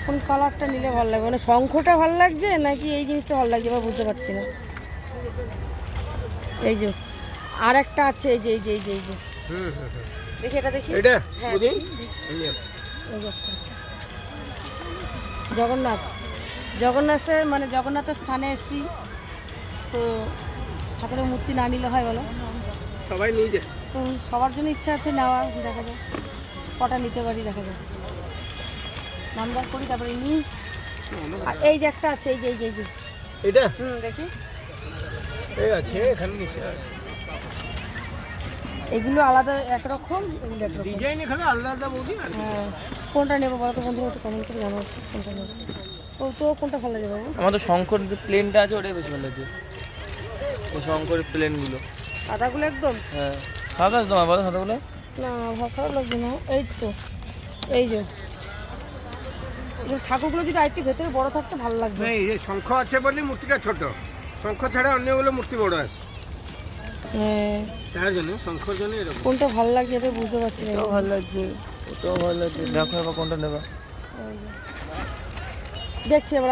কোন কালারটা নিলে ভালো লাগবে, মানে শঙ্খটা ভালো লাগছে নাকি এই জিনিসটা ভালো লাগছে বা বুঝতে পারছি না। এই যে আর একটা আছে, এই যে এই যে এই যে এই যে দেখি এটা, দেখি এটা হ্যাঁ, বুঝি এই যে জগন্নাথ, জগন্নাথের মানে জগন্নাথের স্থানে এসেছি তো ঠাকুরের মূর্তি না নিলে হয় বলো? সবাই নিয়ে যায়। তো সবার জন্য ইচ্ছা আছে নেওয়া, দেখা যাক কটা নিতে পারি, দেখা যাক নামদার করি তারপরে নিই। আর এই যে একটা আছে, এই যে এই যে এই যে এটা দেখি এই আছে এখানে নিচে আছে। এগুলো আলাদা একরকম, এগুলো একরকম ডিজাইন এখানে আলাদা আলাদা বৌদি। হ্যাঁ, কোনটা নেবো বলো তো বন্ধুরা, একটু কমেন্ট করে জানাও কোনটা নেবো। ও তো কোনটা ভালো লাগে বাবু? আমাদের শঙ্কর যে প্লেনটা আছে ওটাই বেশি ভালো লাগছে, ওই শঙ্করের প্লেনগুলো। সাদাগুলো একদম হ্যাঁ, সাদা আছে তোমার বলো সাদাগুলো? না, খারাপ লাগছে না। এই তো এই যে ঠাকুরগুলো যদি আরেকটু ভেতরে বড় থাকতে ভালো লাগবে। এই যে শঙ্খ আছে বলে মূর্তিটা ছোট, শঙ্খ ছাড়া অন্যগুলো মূর্তি বড় আছে, হ্যাঁ, তার জন্য শঙ্খর জন্য এরকম। কোনটা ভালো লাগছে এটা বুঝতে পারছি না। ওটাও ভালো লাগছে, ওটাও ভালো লাগছে, দেখো এবার কোনটা নেবা। দেখছি এবার।